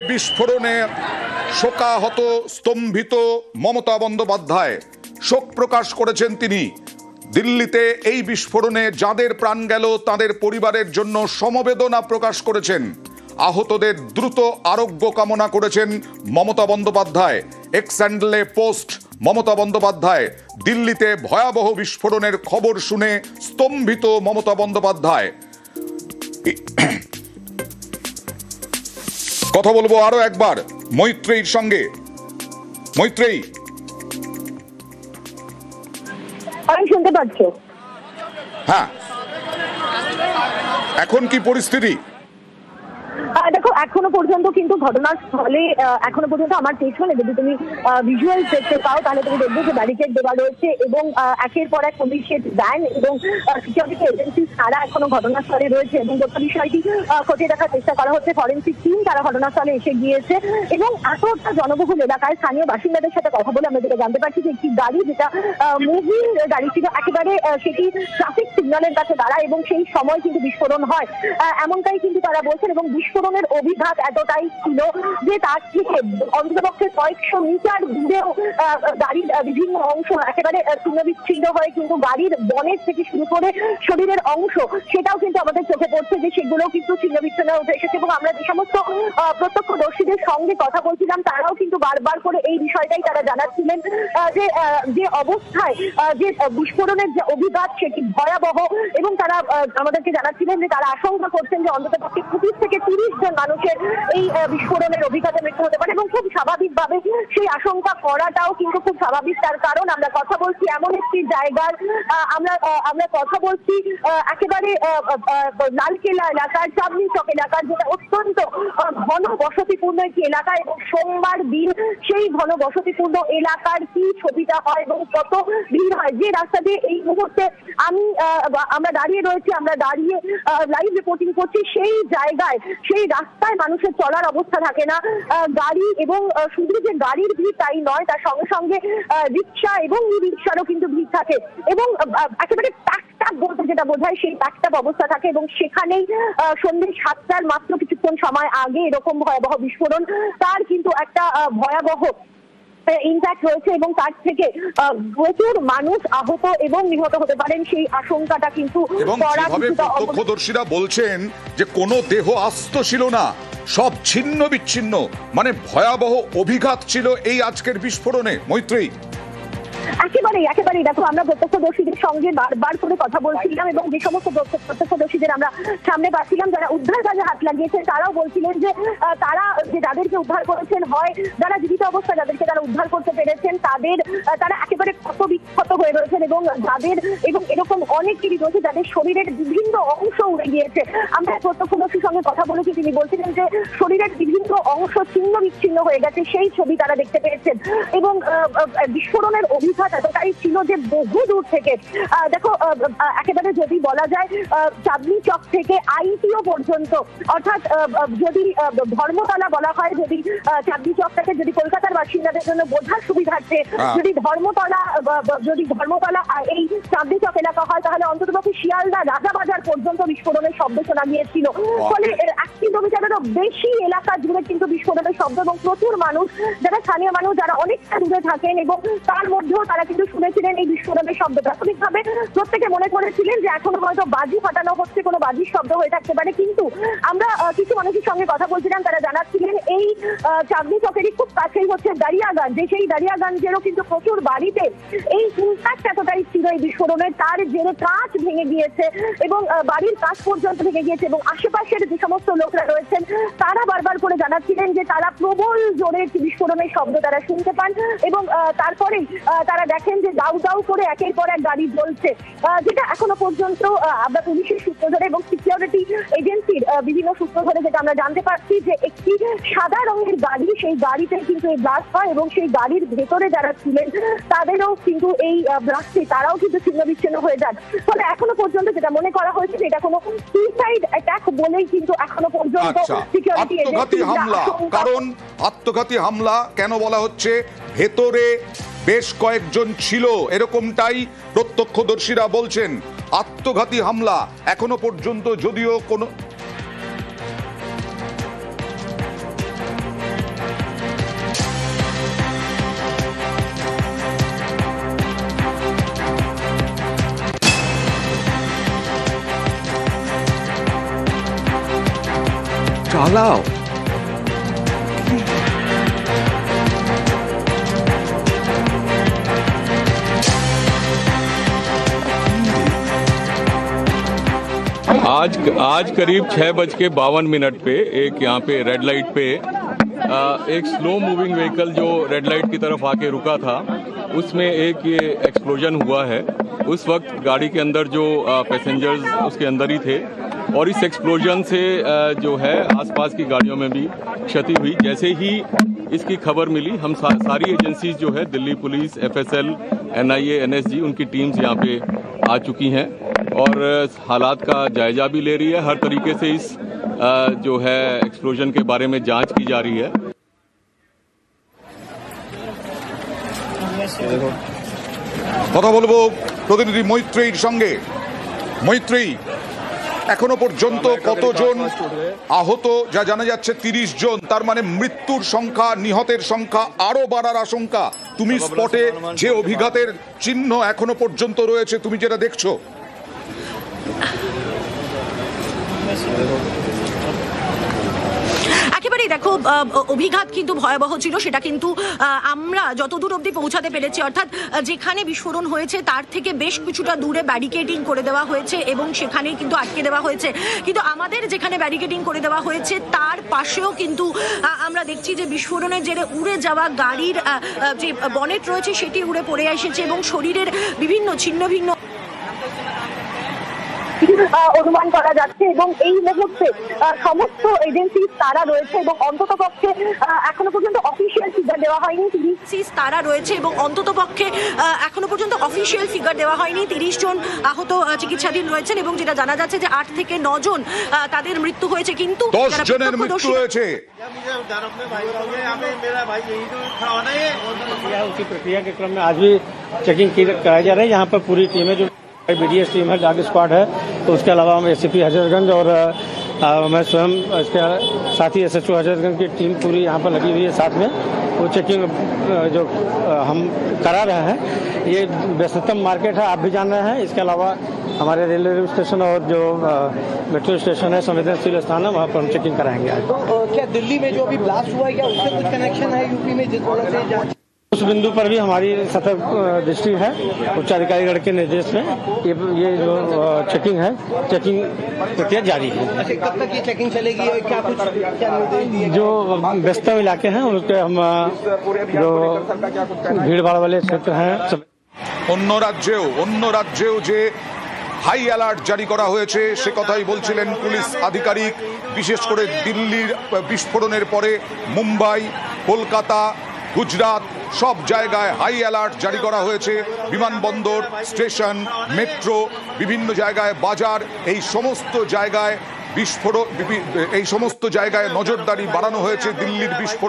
বিস্ফোরণে শোকাহত স্তম্ভিত মমতা বন্দ্যোপাধ্যায় শোক প্রকাশ করেছেন তিনি। দিল্লিতে এই বিস্ফোরণে যাদের প্রাণ গেল তাদের পরিবারের জন্য সমবেদনা প্রকাশ করেছেন। আহতদের দ্রুত আরোগ্য কামনা করেছেন মমতা বন্দ্যোপাধ্যায়। এক্স হ্যান্ডেলে পোস্ট মমতা বন্দ্যোপাধ্যায়, দিল্লিতে ভয়াবহ বিস্ফোরণের খবর শুনে স্তম্ভিত মমতা বন্দ্যোপাধ্যায়। কথা বলবো আরো একবার মৈত্রেয়ীর সঙ্গে। মৈত্রেয়ী, আমি শুনতে পাচ্ছ? হ্যাঁ, এখন কি পরিস্থিতি? দেখো, এখনো পর্যন্ত কিন্তু ঘটনাস্থলে এখনো পর্যন্ত আমার পেছনে যদি তুমি ভিজুয়াল দেখতে পাও তাহলে তুমি দেখবে যে ব্যারিকেড দেওয়া রয়েছে এবং একের পর এক পুলিশের ভ্যান এবং সিকিউরিটি এজেন্সি তারা এখনো ঘটনাস্থলে রয়েছে এবং গোটা বিষয়টি খতিয়ে দেখার চেষ্টা করা হচ্ছে। ফরেন্সিক টিম তারা ঘটনাস্থলে এসে গিয়েছে এবং এতটা জনবহুল এলাকায় স্থানীয় বাসিন্দাদের সাথে কথা বলে আমরা যেটা জানতে পারছি যে একটি গাড়ি, যেটা মুভিং গাড়ি ছিল, একেবারে সেটি ট্রাফিক সিগন্যালের কাছে দাঁড়ায় এবং সেই সময় কিন্তু বিস্ফোরণ হয়, এমনটাই কিন্তু তারা বলছেন। এবং বিস্ফোরণের অভিঘাত এতটাই ছিল যে তার থেকে অন্ততপক্ষে কয়েকশো মিটার দূরেও গাড়ির বিভিন্ন অংশ একেবারে ছিন্ন বিচ্ছিন্ন হয়ে কিন্তু গাড়ির বনেট থেকে শুরু করে শরীরের অংশ সেটাও কিন্তু আমাদের চোখে পড়ছে যে সেগুলো কিন্তু ছিন্ন বিচ্ছিন্ন উঠে এসেছে। এবং আমরা যে সমস্ত প্রত্যক্ষদর্শীদের সঙ্গে কথা বলছিলাম তারাও কিন্তু বারবার করে এই বিষয়টাই তারা জানাচ্ছিলেন যে অবস্থায় যে বিস্ফোরণের যে অভিঘাত সেটি ভয়াবহ। এবং তারা আমাদেরকে জানাচ্ছিলেন যে তারা আশঙ্কা করছেন যে অন্ততপক্ষে 25 থেকে 30 জন মানুষের এই বিস্ফোরণের অভিঘাতে মৃত্যু হতে পারে এবং খুব স্বাভাবিকভাবে সেই আশঙ্কা করাটাও কিন্তু খুব স্বাভাবিক। তার কারণ আমরা কথা বলছি এমন একটি জায়গার, আমরা কথা বলছি একেবারে লালকেল্লা এলাকার, চাঁদনী চক এলাকার, যেটা অত্যন্ত ঘন বসতিপূর্ণ একটি এলাকা। এবং সোমবার দিন সেই ঘন বসতিপূর্ণ এলাকার কি ছবিটা হয় এবং কত ভিড় হয়, যে রাস্তা দিয়ে এই মুহূর্তে আমরা দাঁড়িয়ে রয়েছি, আমরা দাঁড়িয়ে লাইভ রিপোর্টিং করছি, সেই জায়গায় সেই রাস্তায় মানুষের চলার অবস্থা থাকে না। গাড়ি এবং শুধু যে গাড়ির ভিড় তাই নয়, তার সঙ্গে সঙ্গে রিক্সা এবং ই রিক্সারও কিন্তু ভিড় থাকে এবং একেবারে প্যাকটাপ বলতে যেটা বোঝায় সেই প্যাকটাপ অবস্থা থাকে। এবং সেখানেই সন্ধ্যে 7টার মাত্র কিছুক্ষণ সময় আগে এরকম ভয়াবহ বিস্ফোরণ, তার কিন্তু একটা ভয়াবহ ইম্প্যাক্ট রয়েছে এবং তার থেকে প্রচুর মানুষ আহত এবং নিহত হতে পারেন সেই আশঙ্কাটা কিন্তু। এবং যেভাবে প্রত্যক্ষদর্শীরা বলছেন যে কোনো দেহ আস্ত ছিল না, সব ছিন্ন বিচ্ছিন্ন, মানে ভয়াবহ অভিঘাত ছিল এই আজকের বিস্ফোরণে। মৈত্রেয়ী, একেবারেই দেখো, আমরা প্রত্যক্ষদর্শীদের সঙ্গে বারবার করে কথা বলছিলাম এবং যে সমস্ত প্রত্যক্ষদর্শীদের আমরা সামনে পাচ্ছিলাম যারা উদ্ধার কাজে হাত লাগিয়েছেন তারাও বলছিলেন যে তারা যে যাদেরকে উদ্ধার করেছেন, হয় যারা জীবিত অবস্থায় যাদেরকে তারা উদ্ধার করতে পেরেছেন তারা একেবারে ক্ষত বিক্ষত হয়ে রয়েছেন এবং এরকম অনেকেরই রয়েছে যাদের শরীরের বিভিন্ন অংশ উড়ে গিয়েছে। আমরা প্রত্যক্ষদর্শীর সঙ্গে কথা বলেছি, তিনি বলছিলেন যে শরীরের বিভিন্ন অংশ ছিন্ন বিচ্ছিন্ন হয়ে গেছে, সেই ছবি তারা দেখতে পেয়েছেন। এবং বিস্ফোরণের অভিঘাত এতটাই ছিল যে বহু দূর থেকে, দেখো একেবারে যদি বলা যায় চাঁদনী চক থেকে আইটিও পর্যন্ত, অর্থাৎ যদি ধর্মতলা বলা হয়, যদি চাঁদনী চকটাকে যদি কলকাতার বাসিন্দাদের জন্য বোঝার সুবিধার্থে যদি ধর্মতলা এই চাঁদনী চক এলাকা হয় তাহলে অন্ততপক্ষে শিয়ালদা রাজাবাজার পর্যন্ত বিস্ফোরণের শব্দ শোনা গিয়েছিল। ফলে 1 কিলোমিটারেরও বেশি এলাকা জুড়ে কিন্তু বিস্ফোরণের শব্দ এবং প্রচুর মানুষ, যারা স্থানীয় মানুষ যারা অনেকটা দূরে থাকেন এবং তার মধ্যেও তারা কিন্তু শুনেছিলেন এই বিস্ফোরণের শব্দ। প্রাথমিকভাবে প্রত্যেকে মনে করেছিলেন যে এখনো হয়তো বাজি ফাটানো হচ্ছে, কোনো বাজির শব্দ হয়ে থাকতে পারে। কিন্তু আমরা কিছু মানুষের সঙ্গে কথা বলছিলাম, তারা জানাচ্ছিলেন এই চাঁদনী চকেরই খুব কাছেই হচ্ছে দারিয়াগঞ্জ, যে সেই দারিয়াগঞ্জেরও কিন্তু প্রচুর বাড়িতে এই ইম্প্যাক্ট এতটাই ছিল এই বিস্ফোরণের, তার জেরে কাঁচ ভেঙে গিয়েছে এবং বাড়ির কাঁচ পর্যন্ত ভেঙে গিয়েছে। এবং আশেপাশের যে সমস্ত লোকরা রয়েছেন তারা বারবার করে জানাচ্ছিলেন যে তারা প্রবল জোরে বিস্ফোরণের শব্দ তারা শুনতে পান এবং তারপরেই তারা দেখেন যে দাউ দাউ করে একের পর এক গাড়ি জ্বলছে, যেটা এখনো পর্যন্ত আমরা পুলিশের সূত্র ধরে এবং সিকিউরিটি এজেন্সির বিভিন্ন সূত্র ধরে যেটা আমরা জানতে পারছি যে একটি সাদা রঙের গাড়ি, সেই গাড়িতে কিন্তু এই ব্লাস্ট হয় এবং সেই গাড়ির ভেতরে যারা ছিলেন তাদেরও কিন্তু এই ব্লাস্টে তারাও কিন্তু ছিন্ন বিচ্ছিন্ন হয়ে যান। ফলে এখনো পর্যন্ত যেটা মনে করা হয়েছে যে এটা কোনো সুইসাইড অ্যাটাক বলেই কিন্তু এখনো পর্যন্ত সিকিউরিটি এজেন্সি। কারণ আত্মঘাতী হামলা কেন বলা হচ্ছে? ভেতরে বেশ কয়েকজন ছিল, এরকমটাই প্রত্যক্ষদর্শীরা বলছেন। আত্মঘাতী হামলা এখনো পর্যন্ত যদিও কোনো পালাও। आज करीब 6:52 पे एक यहाँ पे रेड लाइट पे एक स्लो मूविंग व्हीकल जो रेड लाइट की तरफ आके रुका था, उसमें एक ये एक्सप्लोजन हुआ है। उस वक्त गाड़ी के अंदर जो पैसेंजर्स उसके अंदर ही थे और इस एक्सप्लोजन से जो है आसपास की गाड़ियों में भी क्षति हुई। जैसे ही इसकी खबर मिली, हम सारी एजेंसीज जो है, Delhi police, FSL, NIA, NSG, उनकी टीम्स यहाँ पे आ चुकी हैं और हालात का जायजा भी ले रही है। हर तरीके से इस जो है एक्सप्लोजन के बारे में जांच की जा रही है। কথা বলবো প্রতিনিধি মৈত্রীর সঙ্গে। মৈত্রী, এখনো পর্যন্ত কতজন আহত? যা জানা যাচ্ছে 30 জন, তার মানে মৃত্যুর সংখ্যা, নিহতের সংখ্যা আরো বাড়ার আশঙ্কা। তুমি স্পটে যে অভিঘাতের চিহ্ন এখনো পর্যন্ত রয়েছে, তুমি যেটা দেখছো। একেবারেই দেখো, অভিঘাত কিন্তু ভয়াবহ ছিল, সেটা কিন্তু আমরা যতদূর অবধি পৌঁছাতে পেরেছি, অর্থাৎ যেখানে বিস্ফোরণ হয়েছে তার থেকে বেশ কিছুটা দূরে ব্যারিকেডিং করে দেওয়া হয়েছে এবং সেখানেই কিন্তু আটকে দেওয়া হয়েছে। কিন্তু আমাদের যেখানে ব্যারিকেডিং করে দেওয়া হয়েছে তার পাশেও কিন্তু আমরা দেখছি যে বিস্ফোরণের জেরে উড়ে যাওয়া গাড়ির যে বনেট রয়েছে সেটি উড়ে পড়ে এসেছে এবং শরীরের বিভিন্ন ছিন্ন ভিন্ন অনুমান করা যাচ্ছে এবং এই মুহূর্তে সমস্ত এজেন্সি তারা রয়েছে এবং অন্তত পক্ষে এখনো পর্যন্ত অফিসিয়াল ফিগার দেওয়া হয়নি। 30 তারা রয়েছে এবং অন্তত পক্ষে এখনো পর্যন্ত অফিসিয়াল ফিগার দেওয়া হয়নি। 30 জন আহত চিকিৎসাধীন রয়েছেন এবং যেটা জানা যাচ্ছে যে 8 থেকে 9 জন তাদের মৃত্যু হয়েছে, কিন্তু 10 জনের মৃত্যু হয়েছে। उसी प्रक्रिया के क्रम में आज भी चेकिंग कराई जा रही है। यहाँ पर पूरी टीमें जो BDS टीम है, डॉग स्क्वाड है, तो उसके अलावा हम ACP हजरतगंज और मैं स्वयं इसके साथी SHO हजरतगंज की टीम पूरी यहाँ पर लगी हुई है साथ में। वो चेकिंग जो हम करा रहे हैं, ये व्यस्ततम मार्केट है, आप भी जान रहे हैं। इसके अलावा हमारे रेलवे स्टेशन और जो मेट्रो स्टेशन है, संवेदनशील स्थान है, वहाँ पर हम चेकिंग कराएंगे आज। तो क्या दिल्ली में जो अभी ब्लास्ट हुआ है, क्या उससे कुछ कनेक्शन है यूपी में, जिस वजह से उस बिंदु पर भी हमारी सतर्क दृष्टि है। उच्चाधिकारीगण के निर्देश में ये जो चेकिंग है, चेकिंग प्रक्रिया जारी है। अच्छा, कब तक ये चेकिंग चलेगी और क्या निर्देश दिए? जो व्यस्तम इलाके हैं उनके हम जो भीड़ भाड़ वाले क्षेत्र हैं অন্য রাজ্যেও যে হাই অ্যালার্ট জারি করা হয়েছে সে কথাই বলছিলেন পুলিশ আধিকারিক। বিশেষ করে দিল্লির বিস্ফোরণের পরে মুম্বাই, কলকাতা, গুজরাট সব জায়গায় হাই অ্যালার্ট জারি করা হয়েছে। বিমানবন্দর, স্টেশন, মেট্রো, বিভিন্ন জায়গায় বাজার, এই সমস্ত জায়গায় নজরদারি বাড়ানো হয়েছে দিল্লির বিস্ফোরণ